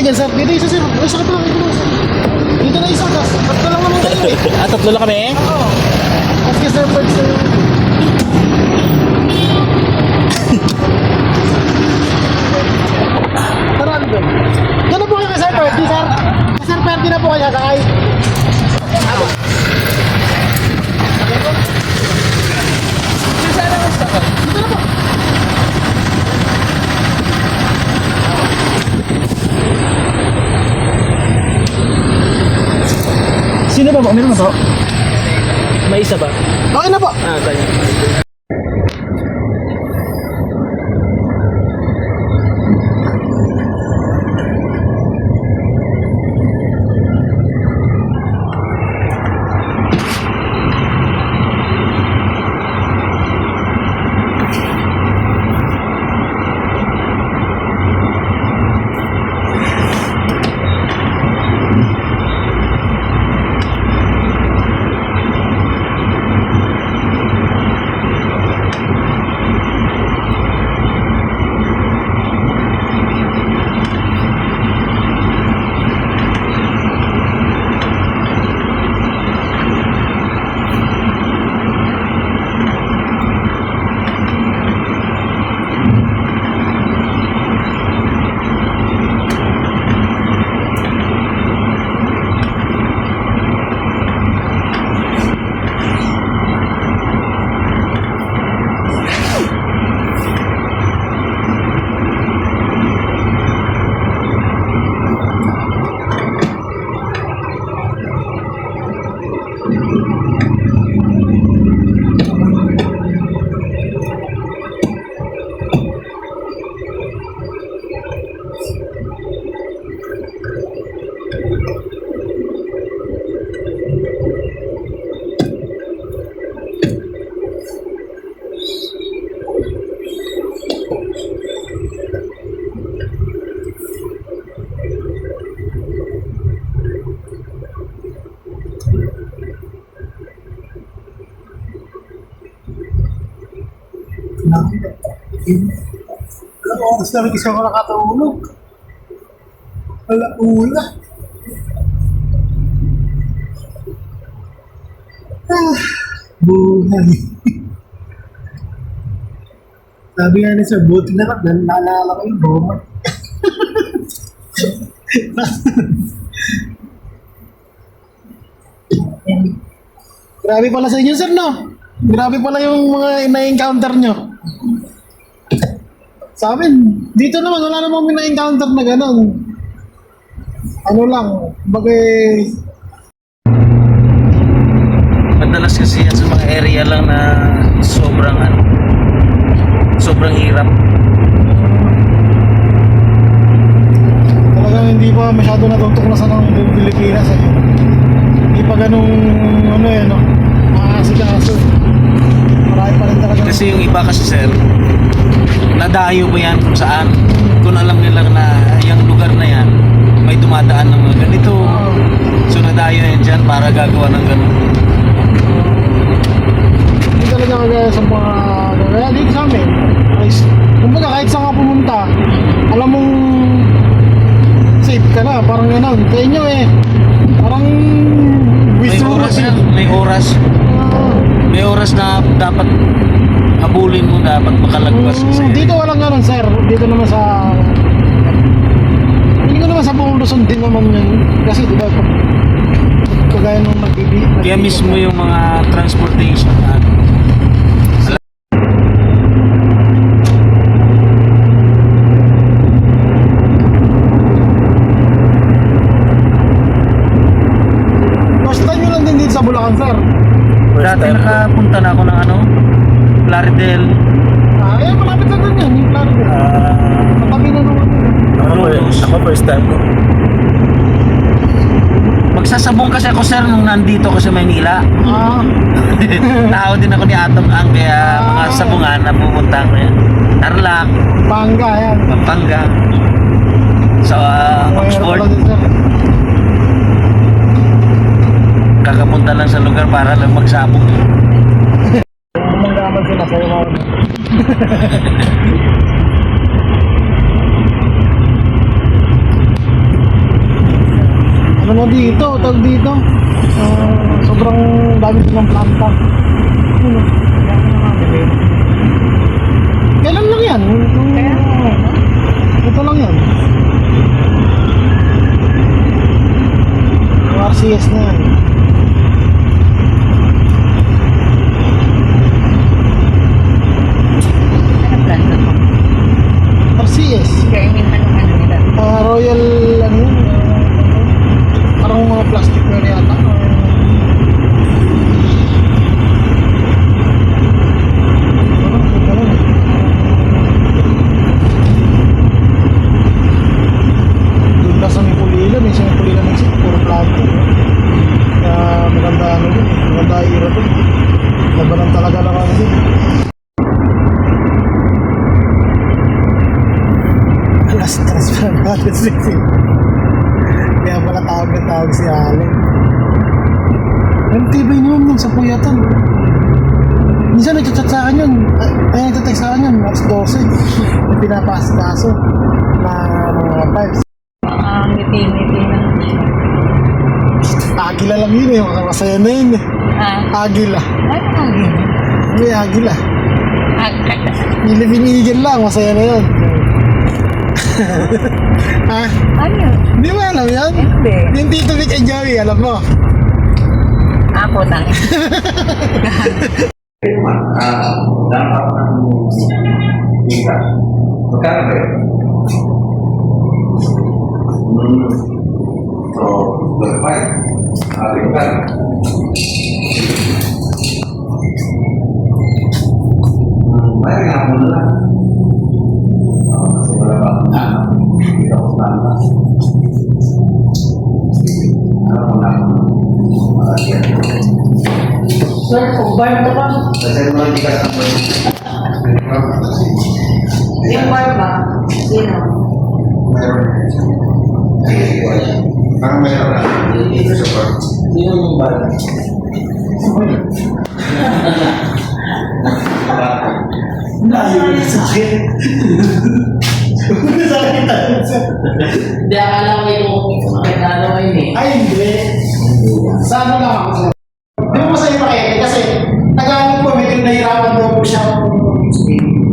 dyan, sir. Dito isa, sir. Ay, sakit lang. Dito na isa, sir. Tatlo lang naman kayo eh. Tatlo lang kami? Oo. Kasi sir, bird sir. Tara, ano ba? Gano'n po kayo kay Sir Ferdy, sir? Kay Sir Ferdy na po kayo sakay. Sino ba po? Meron na po? May isa ba? Okay na po. Ah, kanya. Alam mo, oras namin kasi ako nakatulog. Wala ula. Buhay. Sabi nga ni Sir, buti na ka, naalala ko yung Roma. Grabe pala sa inyo, sir, no? Grabe pala yung mga na-encounter nyo. Sa amin, dito naman, wala namang may na-encounter na gano'n. Ano lang, bagay... Madalas kasi yan sa mga area lang na sobrang sobrang hirap. Talagang hindi pa masyado natutuklasan ng Pilipinas. Eh. Hindi pa ganung ano eh, no? Makakasikaso. Marami pa rin talaga. Kasi yung iba kasi sir, nadayo pa yan kung saan. Kung alam nila na yung lugar na yan, may dumadaan ng mga ganito. So nadayo yan dyan para gagawa ng ganun. Hindi talaga kagaya sa mga... Kaya dito sa amin, kumbaga kahit saan ka pumunta, alam mong safe ka na, parang gano'n. Sa inyo eh, parang... May oras yan, may oras. May oras na dapat habulin mo, dapat makalagpas. Dito walang gano'n, sir. Dito naman sa... Hindi ko naman sa buong Luzon din naman yun. Kasi diba, kagaya nung Kaya mismo yung mga transportation na first time nyo lang din dito sa Bulacan, sir. dati nakapunta na ako ng Plaridel. Ayan, malapit na doon yan, yung Plaridel. Matabi na naman. Ako first time ko. Magsasabong kasi ako sir nung nandito ko sa Maynila. Tao din ako ni Atom Ang, kaya mga sabungan na pupunta ko yan. Tarlac, Pampanga, yan. Pampanga, sa Oxford. Kakapunta lang sa lugar para lang magsabong. Manggaman sila sa'yo mo. ano dito, tag dito. Sobrang dami ng planta. Ano? Kailan lang yan? Ito lang yan. Yung RCS na yan. RCS. Royal, ano yun? Parang mga plastic na yata. Doon na sa Mipulila, may sa Mipulila ng sit, puro plastic. Kaya maganda ano yun, maganda ira doon. Labanan talaga lang ano yun. Alas transfer natin sexy. Kaya pala tawag na tawag si Ale. Ang tibay niyo yun sa puyatan. Minsan nagchat-chat sa akin yun. Ay, nagchat-text sa akin yun. Alas 12. Yung pinapaso na mga files. Ngiti-ngiti na. Agila lang yun eh. Masaya na yun eh. Agila. Ano agil? May agila. Philippine Eagle lang. Masaya na yun. Ha? Ano yun? Di mo alam yan? Hindi. Yung Tito Vic and Joey, alam mo? Ako, tangin. Dampak ng ikat. Magkano ba yun? So, berpay. Ikat. Bayar nga po na lang. Kasi wala ba akong anak. Hindi ako sa anak. Alam ko na ako. Malagyan. Sir, bar ka ba? Kasi mga bigas ang Yung bar ba? Sino? meron. Parang meron na. Dito sa bar. Sino yung bag? Dahil na sakit. Sakit tayo sir. Hindi, akala ko yung nagkano yun eh. Ay, hindi. Sana lang ako sir. Hindi mo masaya pakete kasi Tagalog po, medyo nahirapan daw po siya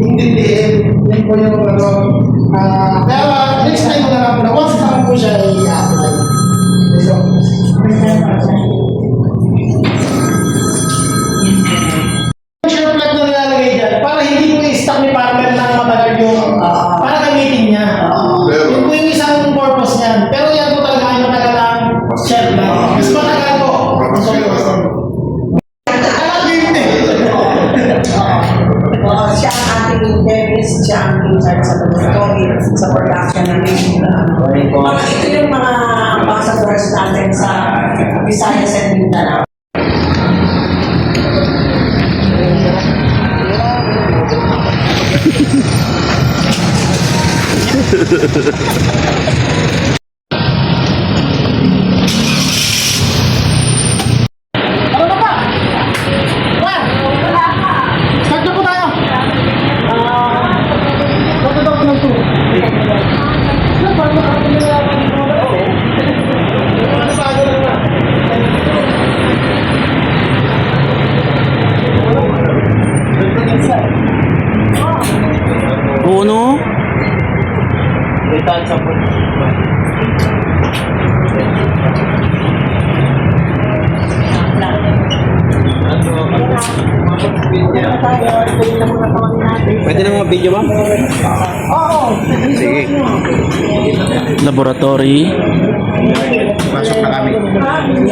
intindihin. Yan po yung ano. Kaya next time na lang po na once na po siya i-apply. So, share plug na nilalagay dyan para hindi po i-stack ni partner ng matagal yung para gamitin niya. Yun po yung isang purpose niyan. Pero yan po talaga yung matagal ang share plug. Mas matagal po. Siya ang ating interest, siya ang in-charge sa laboratory, sa production ng mga ito yung mga ambassadors natin sa Visayas and Mindanao. Ano na pa? Start na po tayo. Ba't daw ko ng tuwa? Oo, no? Pwede na mga video, ma'am? Sige. Laboratory. Pasok na kami. Laboratory.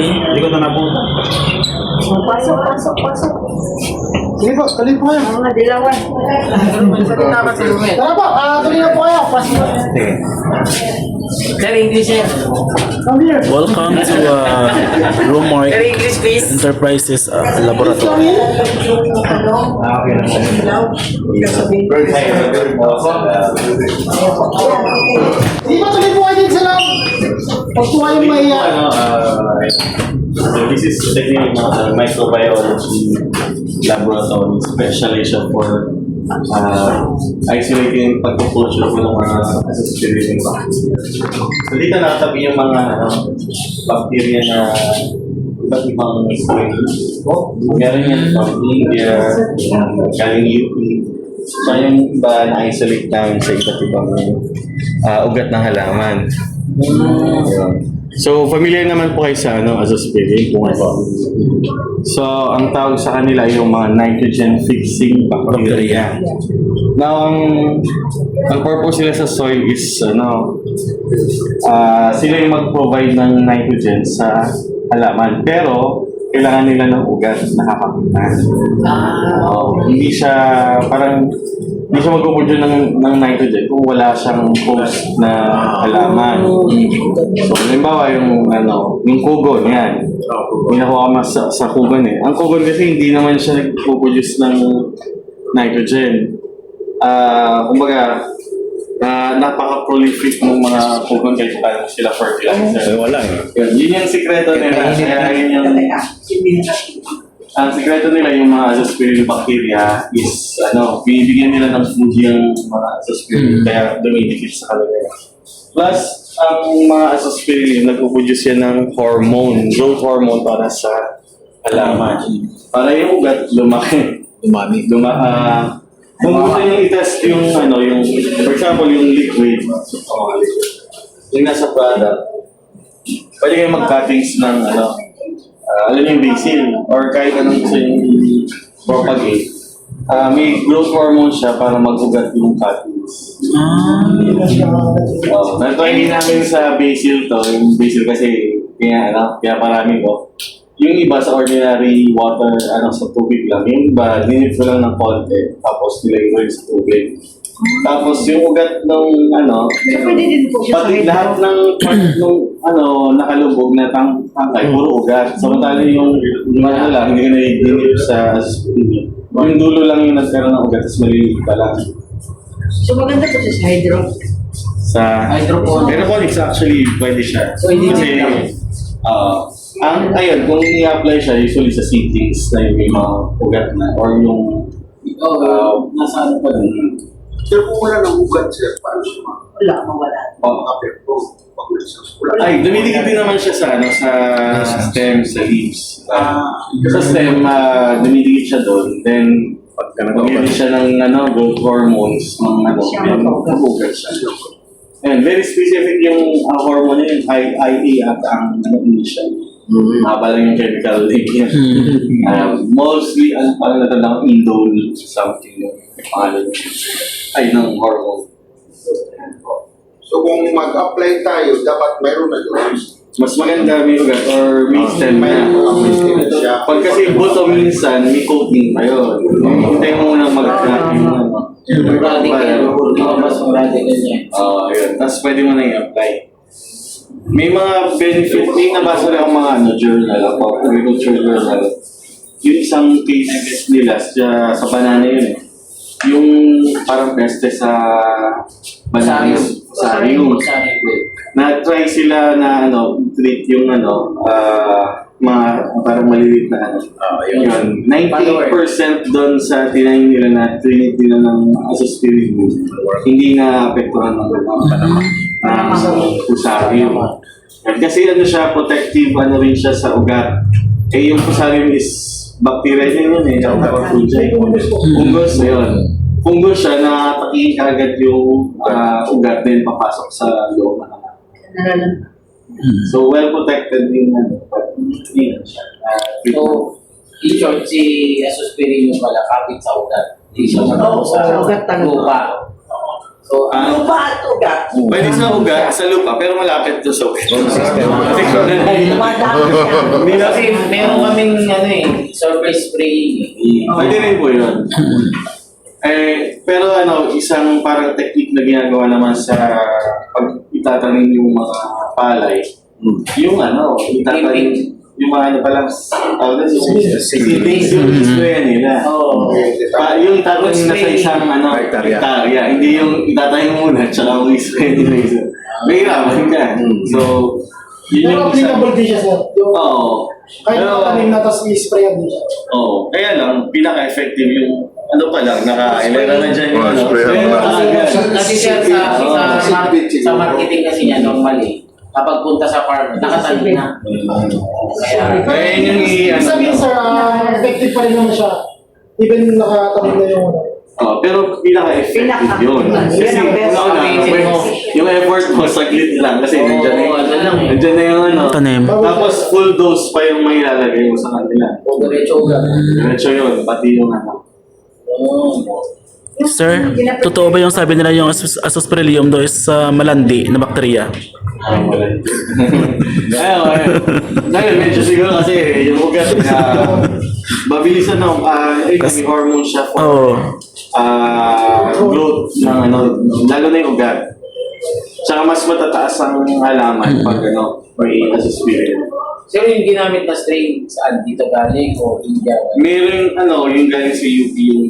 Hindi ko ito nabuta. Pasok, pasok, pasok. Sige po, tuloy po kayo. Mga dilawan. Tara po, tuloy na po kayo. Pasok. Sige. Come here. Welcome to Romark Enterprises Laboratory. Okay na sa'yo. Bird eye. Di ba tuloy po kayo din sa loob? Pag po kayo may... This is technically microbiology laboratory, specially siya for isolating pagpupulture ko ng mga associated bacteria. So dito nakatabi yung mga bacteria na iba't ibang strain. Meron yan from India, galing UP. So yung iba na-isolate namin sa iba't ibang ugat ng halaman. So, familiar naman po kayo sa azospirillum kung ano. So, ang tawag sa kanila ay yung mga nitrogen-fixing bacteria. Now, ang purpose nila sa soil is, sila yung mag-provide ng nitrogen sa halaman. Pero, kailangan nila ng ugat na kakapitan. Hindi siya mag-produce ng nitrogen kung wala siyang host na halaman. So, halimbawa yung kugon, yan. May nakuha sa kugon eh. Ang kugon kasi hindi naman siya nag-produce ng nitrogen. Kumbaga, napaka-prolific ng mga kugon kahit paano sila fertilizer. Wala eh. Yun yung sikreto nila. Kaya yun yung... Ang sikreto nila yung mga azospirillum bacteria is binibigyan nila ng food yung mga azospirillum kaya dumidikit sa kanila. Plus, ang mga azospirillum nagpo-produce yan ng hormone, growth hormone para sa halaman. Para yung ugat lumaki. Kung gusto nyo i-test yung for example, yung liquid, yung nasa product, pwede kayo mag-cuttings ng alam yung basil or kahit anong gusto yung propagate. May growth hormone siya para mag-ugat yung cuttings. Natry namin sa basil to, yung basil kasi kaya parami ko. Yung iba sa ordinary water, sa tubig lang. Yung iba, dinip ko lang ng konti, tapos nilagay ko sa tubig. Tapos yung ugat ng Pwede din po siya sa pati lahat ng part ng nakalubog na tangkay, puro ugat. Samantala yung lang, hindi ka na-dinip sa yung dulo lang yung nagkaroon ng ugat, tapos maliliit ka lang. So maganda po siya sa hydro. Sa hydroponics actually pwede siya. So, hindi kasi kung i-apply siya usually sa seedlings na yung may mga ugat na or yung nasa pa din. Sir, kung wala ng ugat, sir, paano siya Wala, mawala. makapirto? Dumidikit din naman siya sa stem, sa leaves. Sa stem, dumidikit siya doon. Then, pagkakaroon siya ng growth hormones, ugat siya. And very specific yung hormone niya, yung IA at ang initial. Mahaba lang yung chemical name niya. Mostly, parang natandang indole something yung pangalan ng hormone. So kung mag-apply tayo, dapat mayroon na doon. Mas maganda may ugat or may stem na. Pag kasi buto minsan, may coating pa yun. Hintay mo munang mag-apply yung Mas radical niya. yun. Tapos pwede mo na i-apply. May mga benefit, may nabasa rin ang mga journal, agriculture journal. Yung isang case nila sa banana yun eh. Yung parang peste sa banana. Fusarium. Na-try sila na treat yung mga parang maliliit na yun. 98% doon sa tinayin nila na treat nila ng azospirillum, hindi na apektuhan ng fusarium. Kasi siya, protective rin siya sa ugat. Eh yung fusarium is bacteria yun or fungi. Fungus na yun. Fungus siya, nakatakihin agad yung ugat din papasok sa loob ng ugat. So, well protected din siya. So, in short, si azospirillum pala kapit sa ugat. Hindi siya sa ugat talaga. lupa. So, Lupa at ugat. Pwede sa ugat, sa lupa, pero malapit to sa ugat. Dumadami siya. hindi kasi meron kaming surface spraying. Pwede rin po yun. Pero isang parang technique na ginagawa naman sa pag itatanim yung mga palay, yung itatanim yung mga palang seedlings yung isprayan nila. Yung itatanim na sa isang hektarya, hindi yung itatanim muna tsaka yung isprayan nila. May hirapan ka. So, Yun Pero yung isa. applicable din siya, sir. Yung, Oo. kahit Pero- nakatanim na, tapos i-sprayan din siya. Oo. Kaya lang, pinaka-effective yung ano pa lang, naka-ilera na dyan yung Oh, ano. spray Spray mo na na. agad. Kasi sir, sa marketing kasi niya normally, kapag punta sa farm, nakatanim na. Kaya yun yung Ibig sabihin, sir, effective pa rin naman siya. Even nakatanim na yung ano. Oh, pero pinaka-effective yun. Kasi Yan ang best. una, yung effort mo, saglit lang. Kasi nandiyan na yung, ano lang eh. nandiyan na yung ano. Tanim. Tapos full dose pa yung may ilalagay mo sa kanila. O diretso ugat. Diretso yun, pati yung ano. Sir, totoo ba yung sabi nila yung Aspergillium daw is malandi na bakterya? Ngayon, medyo siguro kasi yung ugat na mabilisan na, may hormone siya for Oo. growth ng ano, lalo na yung ugat. Tsaka mas matataas ang halaman pag ano, may Aspergillium. Sir, yung ginamit na strain, saan? Dito galing o India? Meron ano, yung galing sa UP yung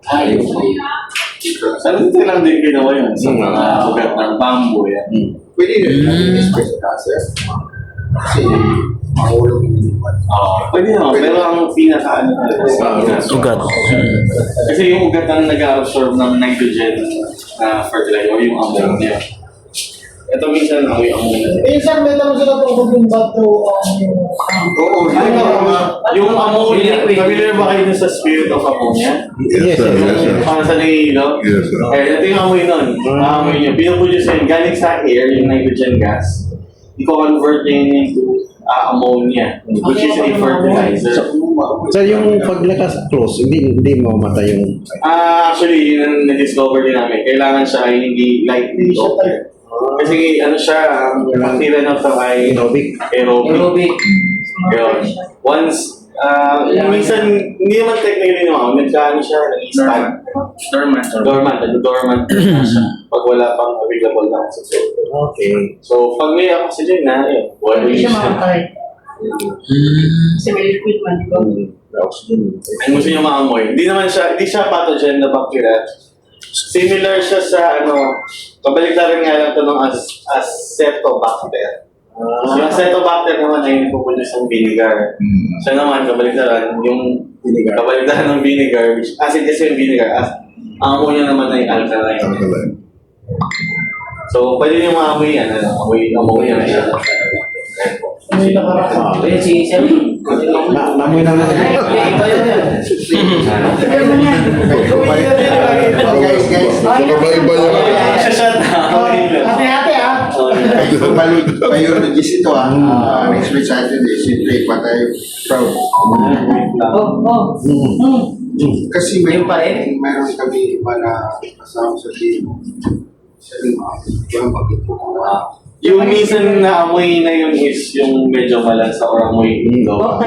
Ay, Ano lang din ginawa yun sa mga ugat ng bamboo yan. Pwede rin express ka, sir. Kasi mahulog yung lipat. Pwede naman, pero ang pinaka ano talaga sa Ugat. Kasi yung ugat ang nag-absorb ng nitrogen na fertilizer o yung ammonia. Ito minsan amoy-amoy na. Eh, sir, may tanong sila tungkol dun ba't daw Oo, Yung ammonia, familiar ba kayo sa spirit of ammonia? Yes, sir. Yes, sir. Para sa nangihilo? Yes, sir. Ito yung amoy nun. Amoy niya. Pinoproduce yun. Galing sa air, yung nitrogen gas. I-convert yun into ammonia, which is a fertilizer. Sir, yung pag naka-close, hindi mamatay yung... Actually, yun ang na-discover din namin. Kailangan siya ay hindi lightly open. Kasi ano siya, ang bacteria na ito ay Aerobic. aerobic. Yun. Once, minsan, hindi naman technically naman, nagkaano siya, nag-stag. Dormant na siya. Pag wala pang available na oxygen. Okay. So, pag may oxygen na, yun, wala Hindi siya siya. makakay. Kasi may liquid man, di ba? Oxygen. Ang gusto niyo maamoy. Hindi siya pathogen na bacteria. Similar siya sa ano, kabaligtaran nga lang ito ng Acetobacter. So, yung Acetobacter naman ay nagpuproduce ng vinegar. Siya naman, kabaligtaran, yung kabaligtaran ng vinegar, which acid kasi yung vinegar, ang ammonia naman ay alkaline. So, pwede niyo maamoy yan, ammonia na siya. may nakaraan? Ayun si Sir. Namoy na lang. Iba yun yan. Guys, kakabaiba yung... Shut Ate-ate, ah. Biologist ito next week Saturday, siyempre patay proud. Kasi Yung pa rin? mayroon kami iba na kasama sa team. Siya rin yung pag-ito. Yung minsan na amoy na yun is yung medyo malansa or amoy ilaw.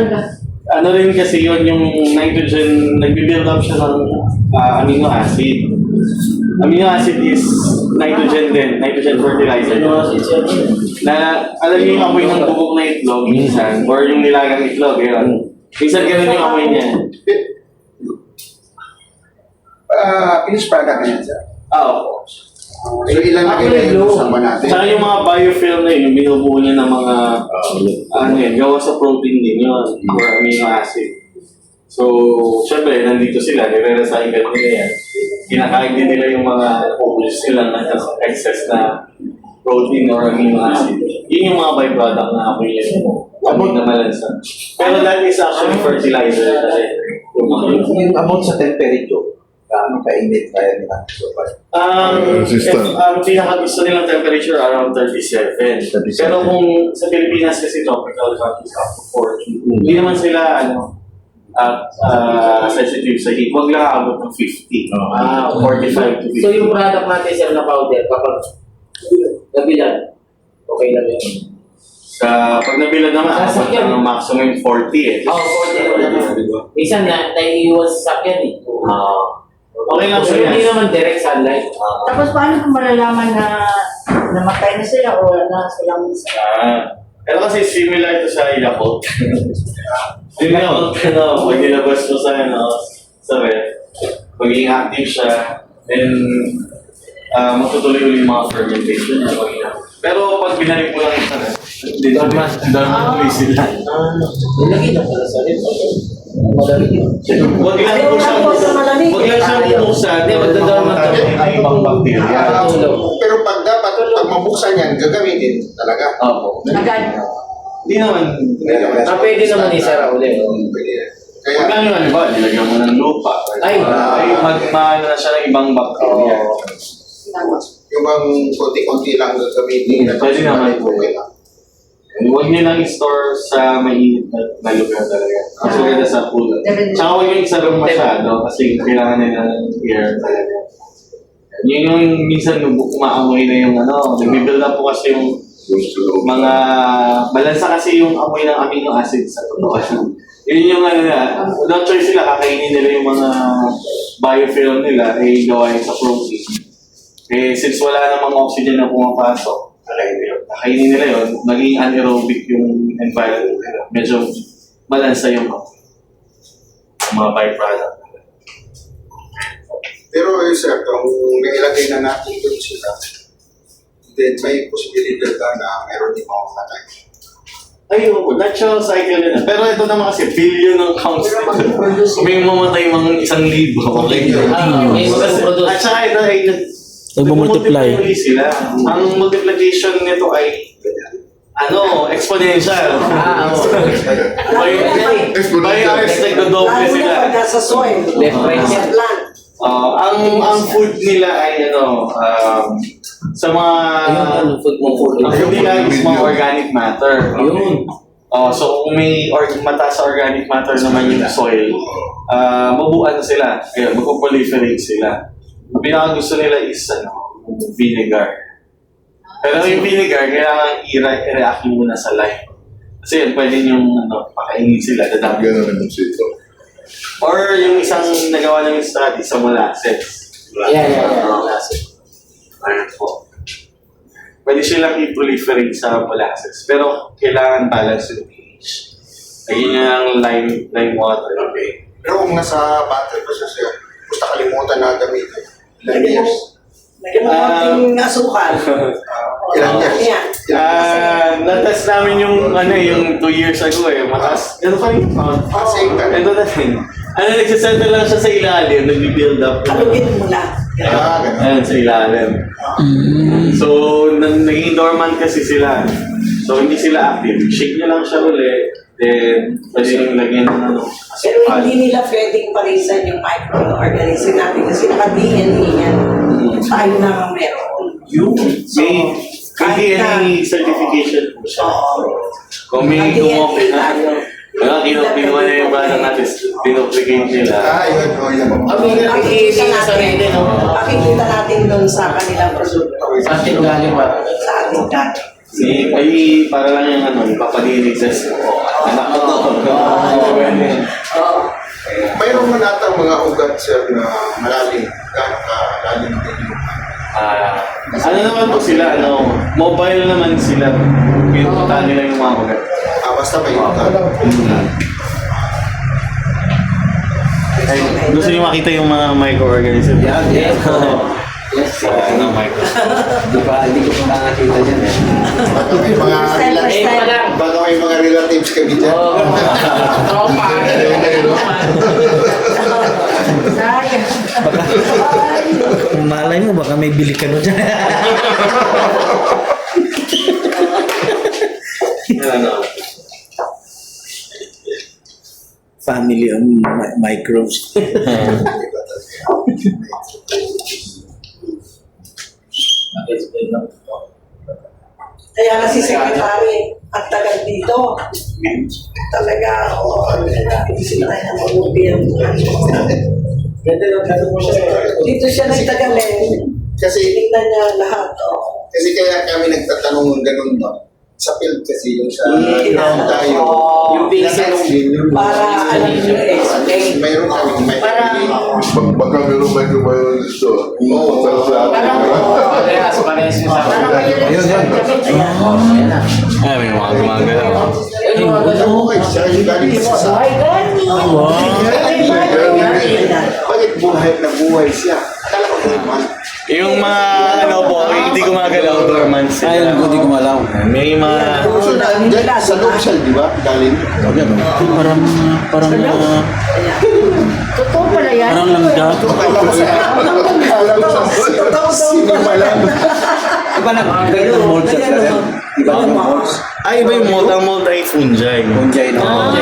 Ano rin kasi yun, yung nitrogen, nagbi-build up siya ng amino acid. Amino acid is nitrogen din, nitrogen fertilizer. Na, alam niyo yung amoy ng bubog na itlog minsan, or yung nilagang itlog, yun. Minsan ganun yung amoy niya. Finished product na yan, sir. Oo. So ilan na kayo yung sama natin? Saka yung mga biofilm na yun, yung binubuo niya ng mga, ano yun, gawa sa protein din yun, or amino acid. So, syempre, nandito sila, nire-recycle nila yan. Kinakain din nila yung mga napupulis nila na excess na protein or amino acid. Yun yung mga byproduct na amoy yan. Amoy na malansa. Pero that is actually fertilizer. Yung about sa temperature, gaano kainit kaya nila survive? Ang pinaka-gusto nilang temperature around 37. Pero kung sa Pilipinas kasi tropical countries up to 40, hindi naman sila sensitive sa heat. Huwag lang aabot ng 50. 45 to 50. So yung product natin sir na powder, kapag nabilan, okay lang yun. Pag nabilad naman, aabot ng maximum 40 eh. Oo, 40 naman. Minsan naiiwas sa sakyan eh. Okay lang So siya hindi yan. naman direct sunlight. Tapos paano kung malalaman na namatay na sila o na silang Pero kasi similar ito sa Yakult. Yung Yakult, pag nilabas mo sa ref, magiging active siya, then matutuloy ulit yung mga fermentation niya. Pero pag binalik mo lang sa ref, Dormitory sila. Lagi na pala sa rin. Malamig yun. Huwag lang Ayaw po lang po sa malamig. Huwag lang siyang bubuksan. Hindi, magdadormitory. Ay, ibang bacteria. Pero pag dapat, pag mabuksan yan, gagamitin talaga. Opo. Agad. Hindi naman. Pwede naman isara ulit. Pwede yan. Kaya, Huwag lang yung halimbawa, nilagyan mo ng lupa. Ay. Magmahal na siya ng ibang bacteria. yung bang konti-konti lang gagamitin. Pwede naman. Okay lang. Huwag niyo lang i-store sa mainit na lugar talaga. Mas maganda sa pool. Tsaka huwag yung isarong masyado kasi kailangan nila ng air talaga. Yun yung minsan umaamoy na yung nag-build up po kasi yung mga balansa kasi yung amoy ng amino acid sa totoo. Yun yung no choice sila, kakainin nila yung mga biofilm nila ay gawain sa protein. Since wala namang oxygen na pumapasok, kakainin nila yun, maging anaerobic yung environment nila. Medyo balansa yung mga byproduct. Pero sir, kung nailagay na natin doon sila, then may posibilidad na meron din mamamatay. Ayun, natural cycle nila. Pero ito naman kasi, billion ng counts nito. Kung may mamatay mga 1,000, okay. May mag-produce. At saka ito ay Nagmumultiply. nagmumultiply sila. Ang multiplication nito ay exponential. By hours, nagdodoble Lalo na sila. pag nasa soil. Different. Sa plant. Ang food nila ay sa mga Yung food mo. ang food nila is mga organic matter. Yun. So kung may mataas sa organic matter naman yung soil, mabuan sila. Ayun, magpo-proliferate sila. Ang pinaka gusto nila is vinegar. Pero yung vinegar, kailangan i-react muna sa lime. Kasi yun, pwede yung pakainin sila, dadami. Or yung isang nagawa namin study sa molasses. Yeah. Ayun po. Pwede silang i-proliferate sa molasses. Pero kailangan balance yung pH. Lagyan niya ng lime water. Okay. Pero kung nasa battery pa siya sir, basta kalimutan na gamitin. Ilang years? Lagyan mo konting asukal. Ilang years? Yan. Na-test namin yung 2 years ago mataas. Ano pa rin? Same ka. Ito na rin. Nagsisettle lang siya sa ilalim, nag-build up. Alugin mo lang. Ganun. Ayun, sa ilalim. So, naging dormant kasi sila. So, hindi sila active. Shake nyo lang siya uli. Then, pwede nyo lagyan ng Pero hindi nila pwedeng parisan yung microorganism natin kasi naka-DNA yan. Tayo na meron. May DNA certification po siya. Kung may Naka-DNA tayo. kinuha na yung product natin, dinuplicate nila. Yun. Pakikita natin. Pakikita natin doon sa kanilang produkto. Sa ating galing ba? Sa ating dati. Para lang yung ipapalinig test mo. Anak ko to. Mayroon man natang mga ugat sir na malalim. Gano'ng kalalim din yung Naman po sila, mobile naman sila. Pinupuntahan nila yung mga ugat. basta may ugat. Gusto niyo makita yung mga microorganism? Yes. Hindi ko pa nakakita dyan eh. Baka may mga baka may mga relatives kami dyan. Malay mo, baka may bili ka no dyan. Family of microbes. Kaya nga si Secretary at tagal dito. Talaga, hindi sila na mabuti ang dito siya nagtagal Kasi tingnan niya lahat. kasi kaya kami nagtatanong ng ganun no. Sa field kasi yung sa ground tayo. Yung basic yun. Para alam niyo explain. Mayroon kami may Baka meron microbiologist to. Oo. Parehas yung sa Ayun. May mga gumagalaw. Okay, siya yung galing pa sa bakit buhay na buhay siya? Akala ko naman. Yung mga ano po, hindi gumagalaw dormants sila. Ayun, hindi ko malaw. May mga So, dyan sa loob siya, di ba? Galing. Parang, Totoo pala yan. parang langga. Alam ko sa cinema lang. Iba na, ganito mold sa sila. Iba na molds. iba yung mold. Ang mold ay fungi. Kunjay na.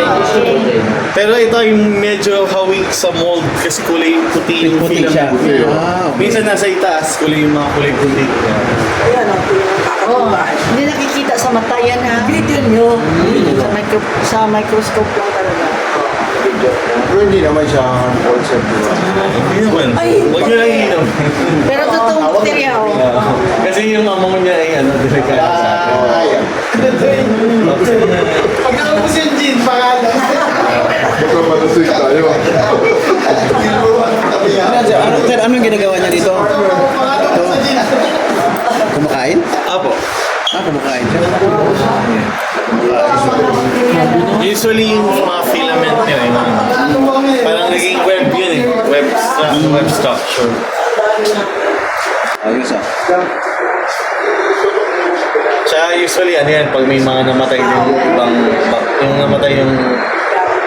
Pero ito ay medyo hawig sa mold kasi kulay puti yung Puti siya. filament. Minsan nasa itaas, kulay yung mga kulay puti. Ayan, ang Oh, hindi nakikita sa mata yan ha. Video nyo. Sa microscope lang talaga. Pero hindi naman siya concept, di ba? Hindi naman. Huwag nyo lang inom. Pero totoong bakterya oh. Kasi yung among niya ay ano, delikado sa atin. Ayan. Pag naubos yung gin, pangalan. Baka malasig tayo. Sir, ano yung ginagawa niya dito? Pangalan sa gin. Kumakain? Apo. Kumakain siya. Usually yung mga filament nila, yung parang naging web yun eh. Web structure. Ayos ah. Tsaka usually ano yan, pag may mga namatay yung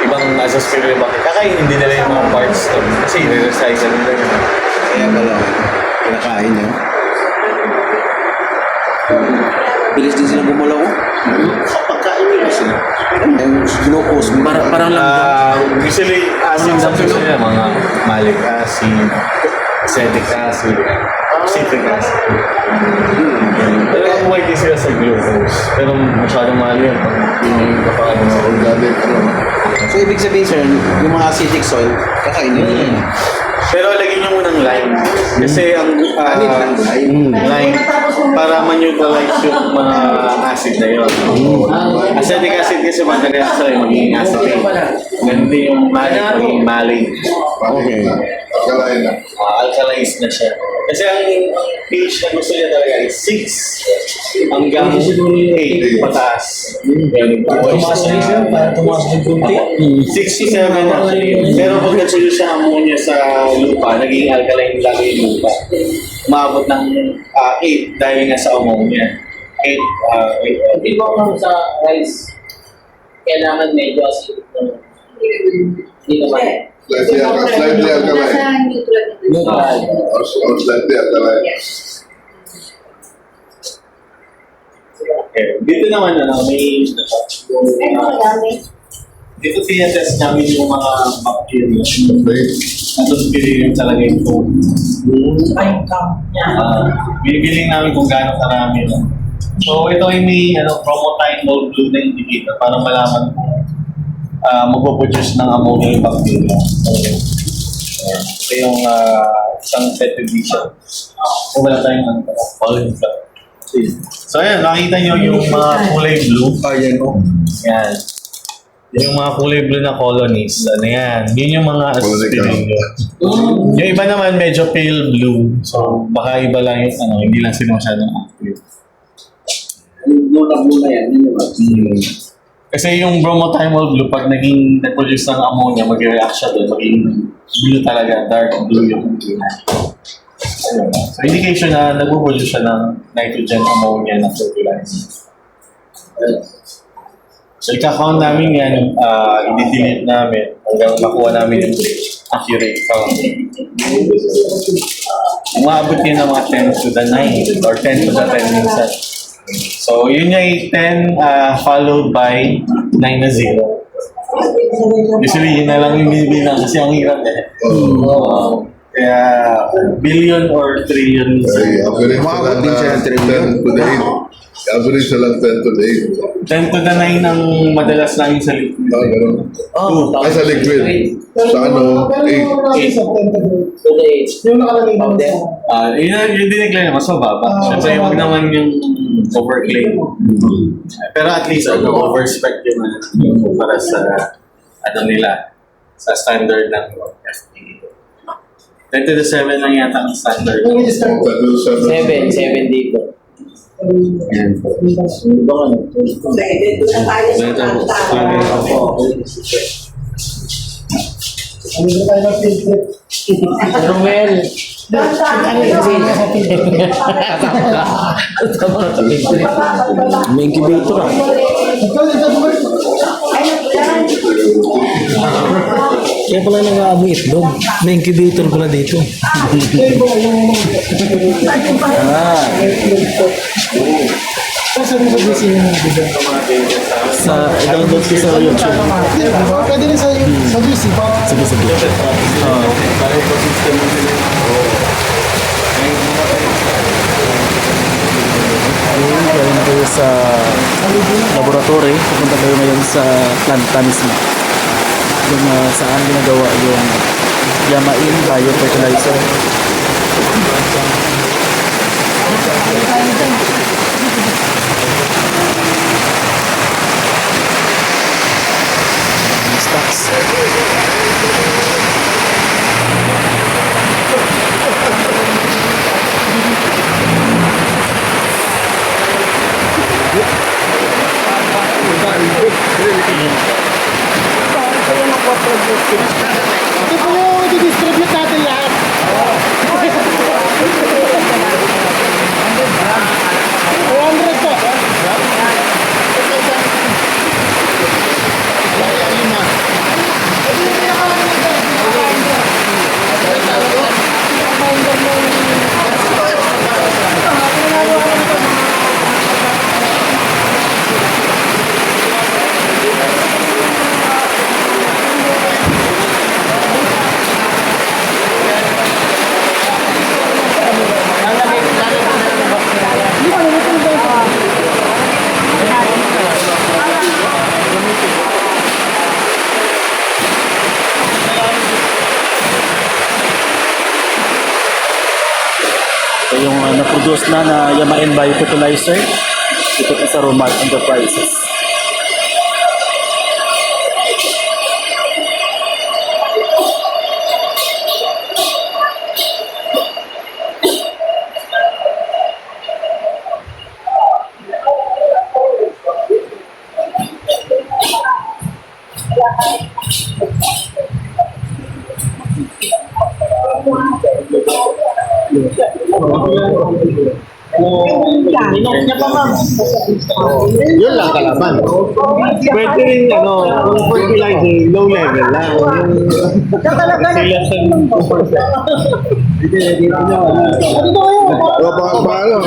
ibang azosphere bakit kakainin din nila yung mga parts to kasi i-recycle nila yun. Kaya pala, kinakain niya. Bilis din silang gumalaw. Kapag kain nila sila. Yung glucose. Parang langga. Usually acid substance nila, mga malic acid, acetic acid, citric acid. Pero white din sila sa glucose. Pero masyadong mahal yun. Kapag Organic, ano. So, ibig sabihin, sir, yung mga acidic soil, kakainin niyo. Pero lagyan nyo munang lime. Kasi ang lime, para ma-neutralize yung mga acid na yun. Acetic acid kasi madalas sa magiging acetate. Ganun din yung malic, magiging malic. Okay. Akalain na. Alkalize na siya. Kasi ang pH na gusto niya talaga is 6 hanggang 8 pataas. Tumaas na siya, para tumaas ng kunti. 6 to 7 actually. Pero pag nagsulo siya ammonia sa lupa, naging alkaline lang yung lupa. Umabot ng 8 dahil nga sa ammonia. 8. Di ba kung sa rice, kailangan medyo acidic na. Hindi naman. Slightly alkaline. Nasa neutral. Neutral. Or slightly alkaline. Okay. Dito naman may dito tinatest namin yung mga bacteria. Bacteria talaga yung food. Binibiling namin kung gaano karami. No? So ito ay may chromatin mold blue na indicator para malaman kung magpo-produce ng ammonia yung bacteria. Ito yung isang petri-dish. Kung wala tayong pollen flow. So ayan, nakita nyo yung mga kulay blue. Ayan o. Yan. Yung mga kulay blue na colonies. Ano yan? Yun yung mga aspirin nyo. Yung iba naman medyo pale blue. So baka iba lang yung hindi lang sila masyadong active. Blue na yan. Yun yung Kasi yung bromothymol blue, pag nag-produce ng ammonia, mag-react siya doon, maging blue talaga, dark blue yung blue. So indication na nag-produce siya ng nitrogen ammonia na fertilizer. So ika-count namin yan, i-delete namin hanggang makuha namin yung accurate count. Umabot yun ng mga 10 to the 9 or 10 to the 10 minsan. So, yun yung 10 followed by 9 na 0. Usually, yun na lang yung binibilang kasi ang hirap eh. Kaya, billion or trillion. Ay, average na lang na 10 to the 8. Average na lang 10 to the 10 to the 9 ang madalas namin sa liquid. Ganun. Ay, sa liquid. Sa 8. To the age. Yung nakalagay doon Yun dineclare na mas mababa. Siyempre, huwag naman yung overclaim. Pero at least, overspec yung para sa, nila, sa standard ng FDA. 10 to the 7 lang yata ang standard. 7 dito. Yan. Dito na tayo sa kanta. Ano ba tayo ng field trip? Romel, May incubator ah. Kaya pala nag-aamoy itlog. May incubator pala dito. Sa i-download ko sa YouTube. Pwede rin sa GC. Sige, sige. Ayun, galing kayo sa laboratory. Pupunta kayo ngayon sa planta mismo. Yung saan ginagawa yung Yamain Biofertilizer. Stocks. Ito po yung i-distribute natin lahat. 200 po. Ito yung na-produce na Yamain Biofertilizer. Ito po sa Romart Enterprises. Yun lang kalaban. Pwede rin, kung fertilizer, low level lang. Paano?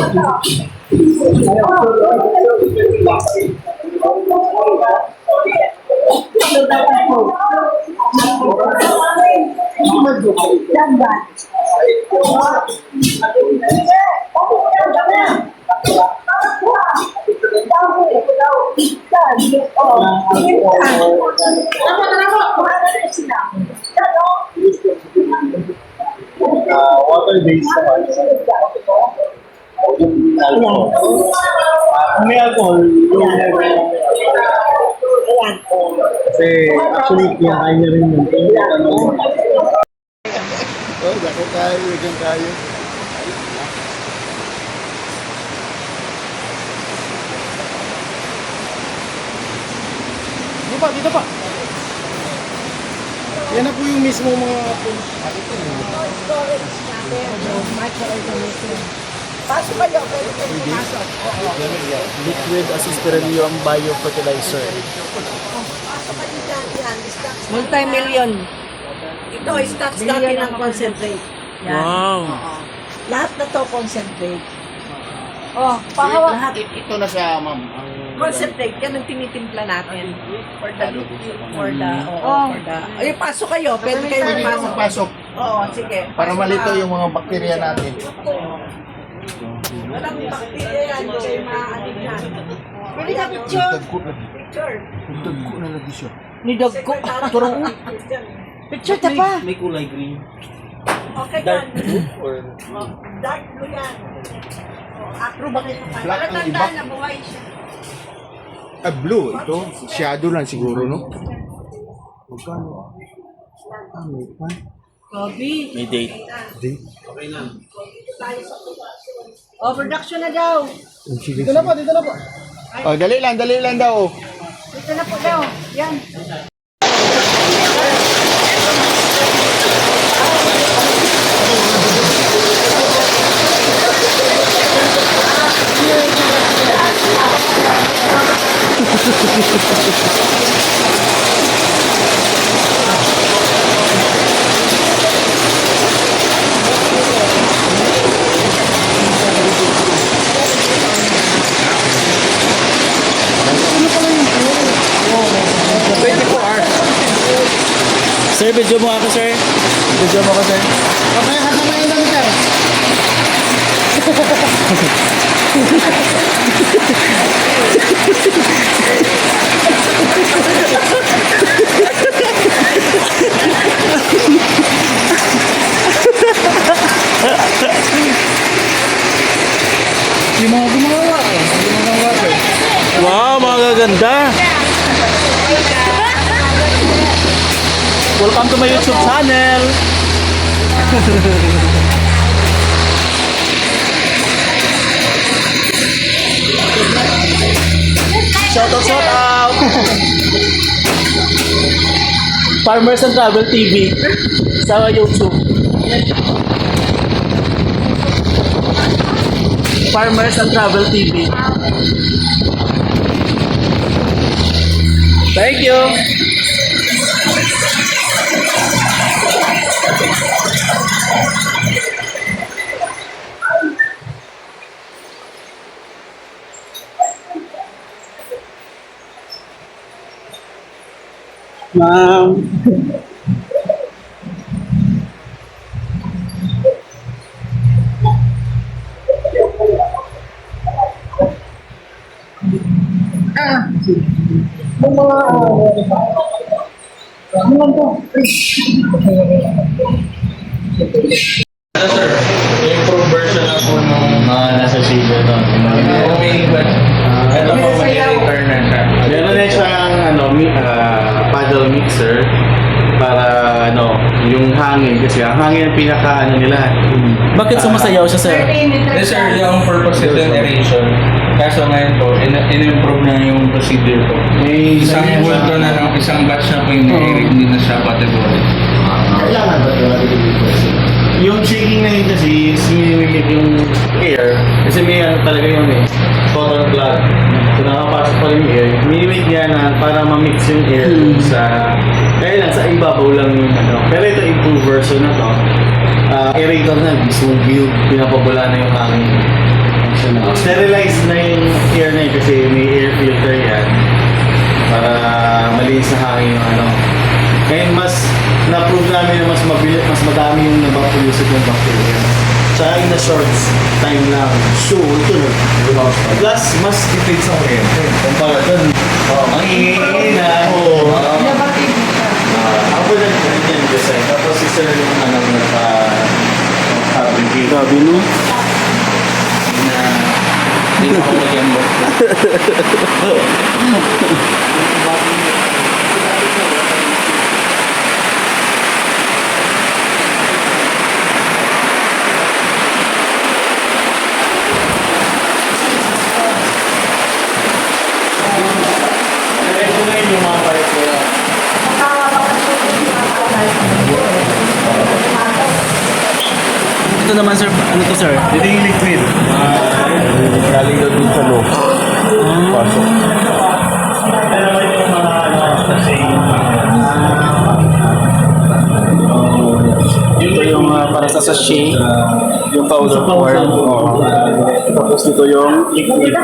Water-based naman. May alcohol, low level. Kasi actually, kinakain niya rin yun. Oh, dako kayo, bigyan kayo. Dito pa. Yan na po yung mismo mga Pasok kayo, pwede kayo pumasok. Liquid Aspergillium Biofertilizer. Pasok kayo dyan, yan, stocks. Multi-million. Ito, stocks natin ng concentrate. Yan. Wow! Oo. Lahat na to concentrate. Oh, pahawak. Lahat. Ito na siya, ma'am. Concentrate, yan ang tinitimpla natin. For the liquid, for the, Oh. for the, ay, pasok kayo, pwede kayo pasok. Pasok. Oo, sige. Para Pasok malito na. yung mga bakterya natin. Walang bakterya yan, hindi kayo maaanin yan. Pwede ka picture. Picture. Ni Dagko. Picture ta pa. May kulay green. Okay yan. Dark blue yan. Acro ba kayo? Black ang iba. na buhay siya. Blue. Ito, shadow lang siguro, no? Magkano? May pa. May date. Oh, production na daw. Dito na po. Oh, dali lang daw. Dito na po daw. Yan. video mo ako, sir. Video mo ako, sir. Okay, kasamayin lang sir. Yung mga gumawa eh. Yung mga water. Wow, mga gaganda. Welcome to my YouTube channel. Shout out. Farmers and Travel TV sa YouTube. Farmers and Travel TV. Thank you. Ma'am. Improved version na po nung Nasa shaver to. Ito po may return na siya. meron na siyang paddle mixer para yung hangin kasi ang hangin ang pinaka nila. Bakit sumasayaw siya, sir? Yes sir, yung purpose ito yung aeration. Kaso ngayon po, in-improve na yung procedure po. May Isang bulto na lang, isang batch na po yung na-air, hindi na siya category. kailangan ba yung shaking na yun kasi is minimimik yung air kasi may talaga yun cotton plug. So nakapasok pa rin yung air. Minimimik niya na para ma-mix yung air sa kaya lang sa ibabaw lang yung Pero ito improved version na to. Aerator na, mismo view, pinapabula na yung hangin. Sterilized na yung air na yun kasi may air filter yan para malinis na hangin yung Ngayon mas na-prove namin na mas madami yung nabapulusot ng bacteria. Tsaka in a short time lang. Sure, ito na. Plus, mas tipid sa kuryente. Kumpara dun, mangingin na. Ako nag-yan design. Tapos si sir yung nagpa-fabricate. Grabe, no? Hindi na ako mag-unbox. Ito na yung mga parts nila. Ito naman, sir. Ano to, sir? Ito yung liquid. Galing daw dun sa loob. Pasok. Ito naman yung mga kasi Ito yung para sa sachet, yung powder form. Tapos dito yung liquid.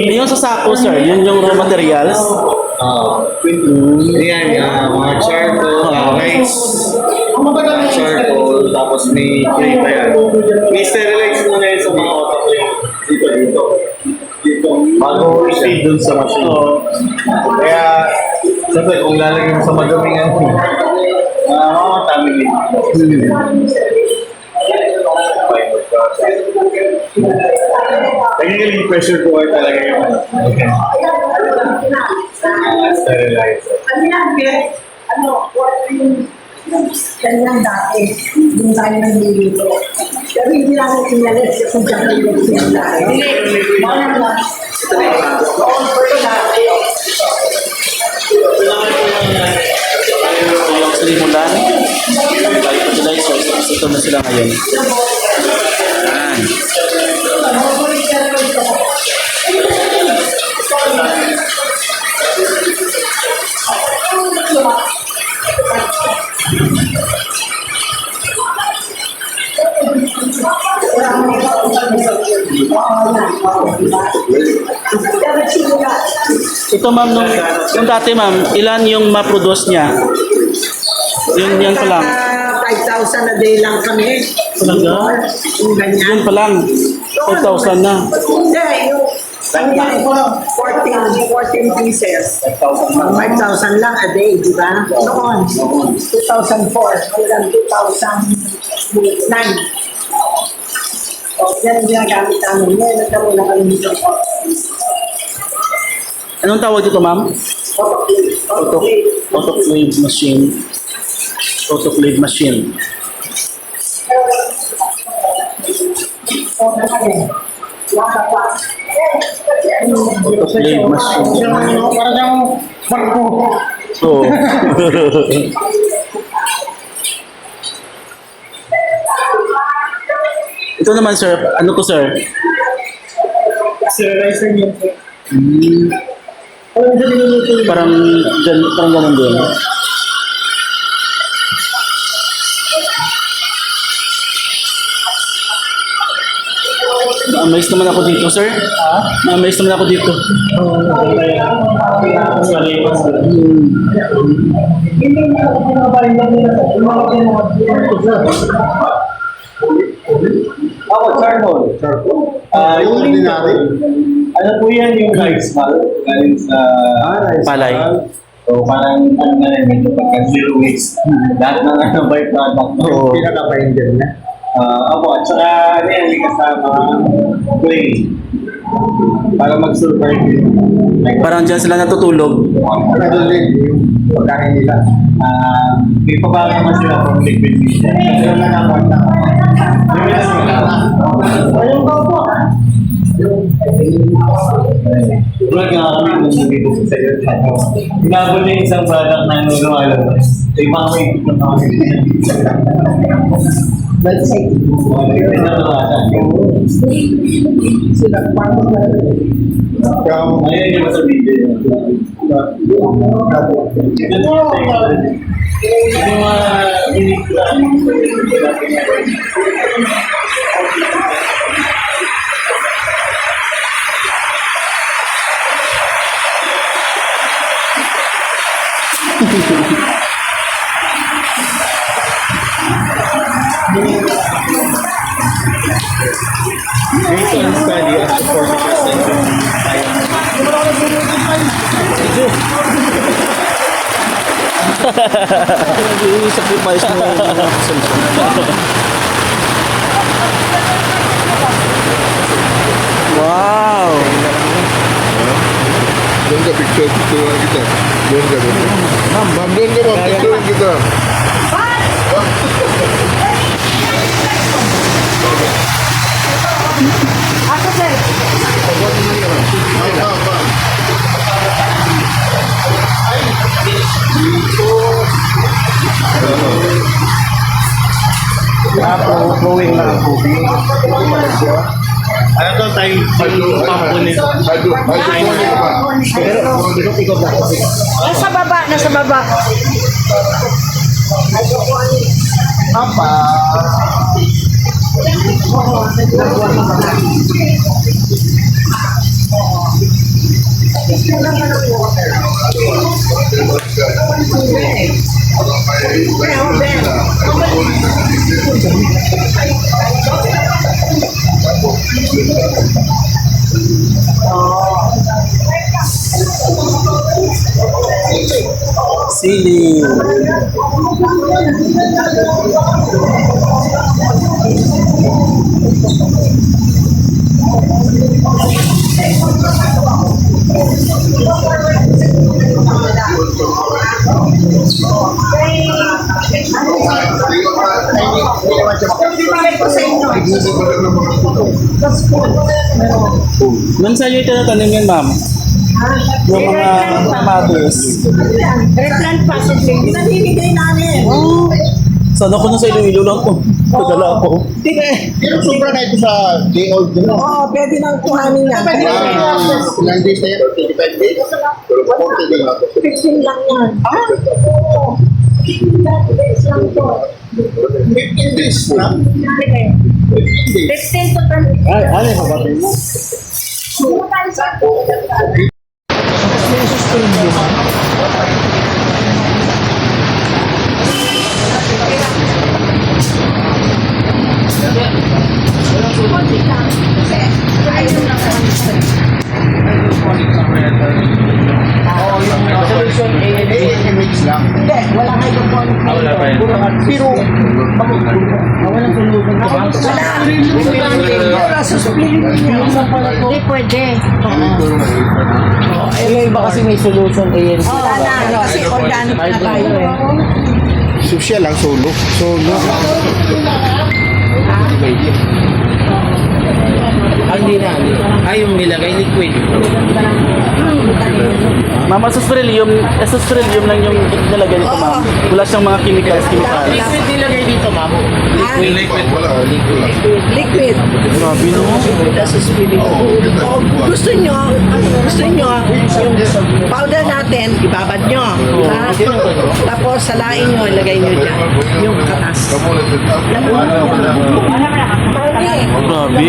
Yung sa sako, sir, yun yung raw materials. Ayan, mga charcoal, rice, charcoal, tapos may clay pa yan. May sterilize mo na yun sa mga autoclave. Dito. Bago i-feed dun sa machine. Kaya, siyempre, kung lalagyan mo sa magamingan, mamatamig din. Technically, pressure cooker talaga yun. Sterilize. Kanyang dati, yung tayo ng dito. Pero hindi namin pinalit kung saan yung dati. Mga na. Yung silimulan. Fertilizers. Ito na sila ngayon. Yan. Ito ma'am, nung dati ma'am, ilan yung ma-produce niya? Yan pa lang. 5,000 a day lang kami. Talaga? Yung ganyan. Yun pa lang. 5,000 na. Hindi, yung ano yan, 14 pieces. 5,000 lang a day, di ba? Noon, 2004 hanggang 2009. O, yan ang ginagamit namin. Ngayon, nagkaroon na kami dito. Anong tawag dito ma'am? Autoclave machine. Autoclave machine. Autoclave machine. Parang barko. So, ito naman sir, ano to sir? Sterilizer niya. Parang ganun din. Na-amaze naman ako dito, sir. Na-amaze naman ako dito. Ako, charcoal. Yung ordinary. Ano po yan yung rice ball? Galing sa Palay. So parang ano na rin, medyo pagka zero waste. Lahat ng ano, byproduct. Oo. Pinaka-binder na. Ako, at saka ano yan, may kasama clay. Para mag-survive yun. Parang dyan sila natutulog. Ano din yung pagkain nila. May pabago naman sila from liquid meat. Pero nakakot na. Ayun ba po? Vlog nga kami nung nandito sa sa'yo. Inabot na yung isang product na ano lumalabas. So yung mga may ikot na kami. Let's say, Ayun yung sa video. Yung mga pelikula. Based on study, up to 40% of sacrifice mo yung Wow! Doon ka, picture kita. Doon ka. Ma'am, doon ka ma'am, picture kita. ako sir. Flowing na ang tubig. Ano to tayo pampo nito? Nasa baba, nasa baba. Sili. Minsan yung tinatanim yun, ma'am. Yung mga kamatis. Replant passage. Pinamimigay namin. Sana ko na sa Iloilo lang po. Padala ako. Pero sobra na ito sa day old din. Oo, pwede nang kuhanin yan. Ilang days na yan? 25 days? Pero 40 days na ito. 15 lang yan. 15 days lang to. 15 days na? Okay. 15 to 20. Ay, ano yung kabatay mo? Solution A and B. Mix lang. Hindi, wala hydroponic. Wala pa yan. Pero, Walang solution to ma'am. wala suspilin niya. Hindi pwede. Yung iba kasi may solution A and B. Wala na, kasi organic na tayo eh. Social lang, solo. Solo. Hindi na. Ay, yung nilagay liquid. Ma'am, asusprelium lang yung nilagay nito, ma'am. Wala siyang mga chemicals. Liquid nilagay dito, ma'am. Liquid. Grabe no. Gusto nyo, yung powder natin, ibabad nyo. Ha? Tapos salain nyo, ilagay nyo dyan. Yung katas. Grabe.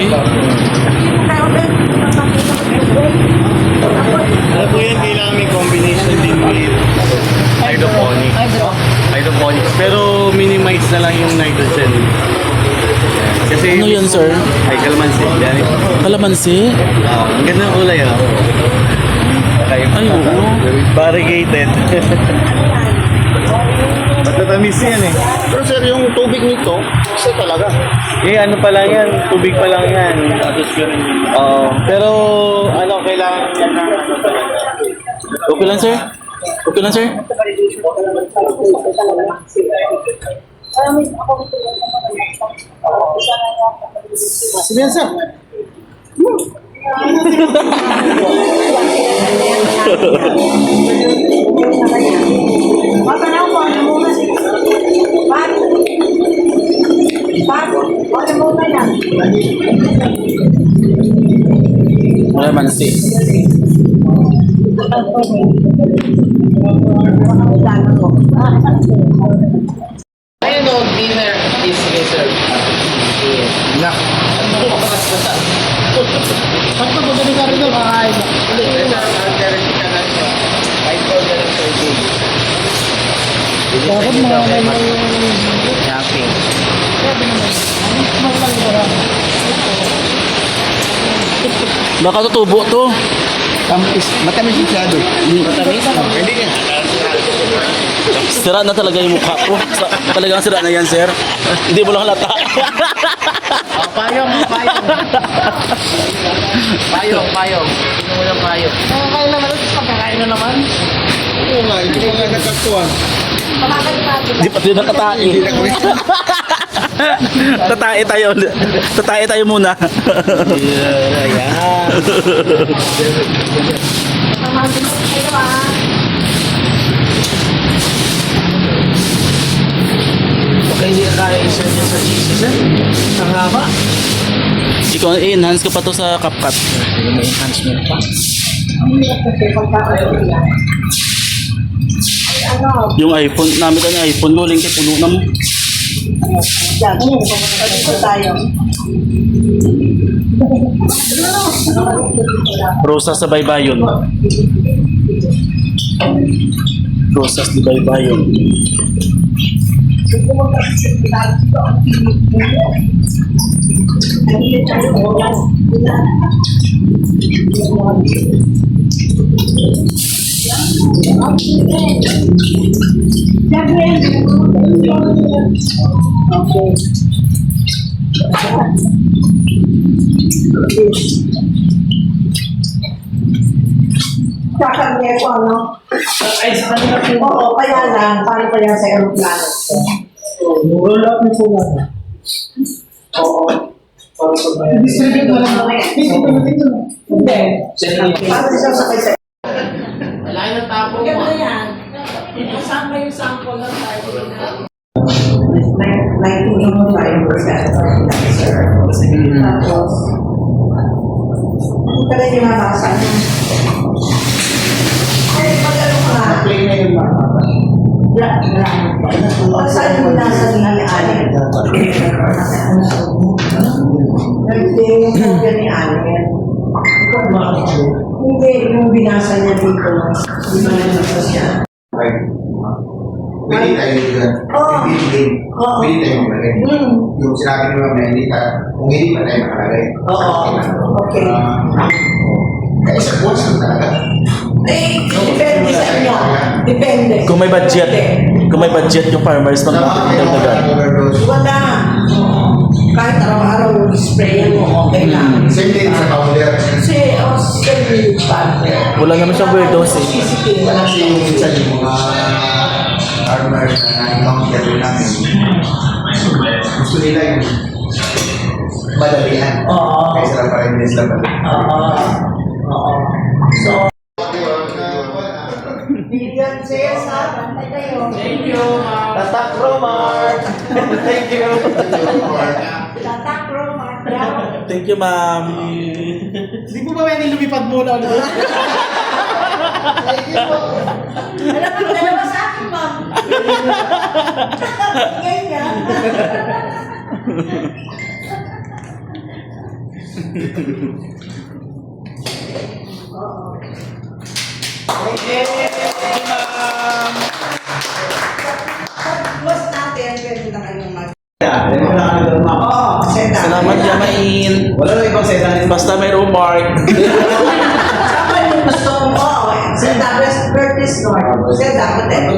Ano po yan, kailangan may combination din with hydroponics. Hydroponics. Pero minimize na lang yung nitrogen. Kasi Ano yan, sir? ay kalamansi. Yan. Kalamansi? Ang ganda ng kulay, oh. Ay, oo. Variegated. Matatamis yan eh. Pero sir, yung tubig nito, isa talaga. Eh, ano pa lang yan, tubig pa lang yan. Oo. Pero, ano, kailangan yan ng ano talaga. Okay lang, sir? Okay lang, sir? Sige yan, sir. Matanaw ko, ano muna si Pat? Ano muna yan? Kalamansi. Ayun o, dinner is reserved. Saan pa magaling ka rin kakain? Dapat mga Shopping. Baka tutubo to. Matamis masyado. Matamis. Hindi nga. Sira na talaga yung mukha ko. Talagang sira na yan, sir. Hindi mo lang halata. Payong. Payong. Sino mo ng payong? Nakakain naman ito, pagkakain na naman. Oo nga, hindi ko nga nagkaktuan. Hindi pati na tatae. Tatae tayo muna. Ayan. Okay, hindi ka kaya isa dyan sa cheese, sir. Ang haba. Ikaw, i-enhance ko pa to sa CapCut. May enhancement pa. Yung iPhone, namin ka na iPhone, luling kay puno na mo. Dito tayo. Rosas sa baybayon. Rosas di baybayon. Kakagaya ko, ano? Oo, kaya lang. Paano pa yan sa aeroplano? roll up na po lang. Oo. Distribute na lang. Hindi. Paano siya sakay sa Wala yung tapo mo. Ganda yan. Kasama yung sample ng tayo na. 1985%. Tapos, hindi ka rin yung mabasa niya. Ay, pag-ano ka? Play na yun lang. Saan yung nasa ni Ali? Naging yung phobia ni Allen. Hindi, yung binasa niya dito. Hindi ba nabasa siya? Pwede tayo dyan. Oo. Pwede tayo maglagay. Yung sinabi ni Ma'am na hindi ka, kung hindi pa tayo makalagay. Oo. Okay. Kaya sa buwan sa talaga. Eh, depende sa inyo. Depende. Kung may budget, yung farmers magdagdagan. Wala. Kahit araw-araw yung spray mo, okay lang. Same din sa powder. Kasi, same bad. Wala naman siyang overdose eh. Sisikin Wala wala siya yung minsan yung mga farmers na na-encounter namin. Gusto nila yung madalian. Oo. Kaysa lang pa rin nila madalian. Oo. So, bigyan sales ha. Bantay kayo. Thank you, ma'am. Tatak Romar. Thank you. Tatak Romar. Thank you, ma'am. Hindi mo ba pwede lumipad muna ulit? Alam mo, dalawa sa akin, ma'am. Ganyan. Pag-close natin, pwede na kayong mag- Oo, seta. Salamat, Yamain. Wala na ibang seta. Basta may remark. Saka yung gusto mo, seta, Curtis North. Seta, matay.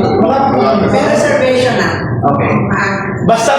May reservation na. Okay. Ah, Basta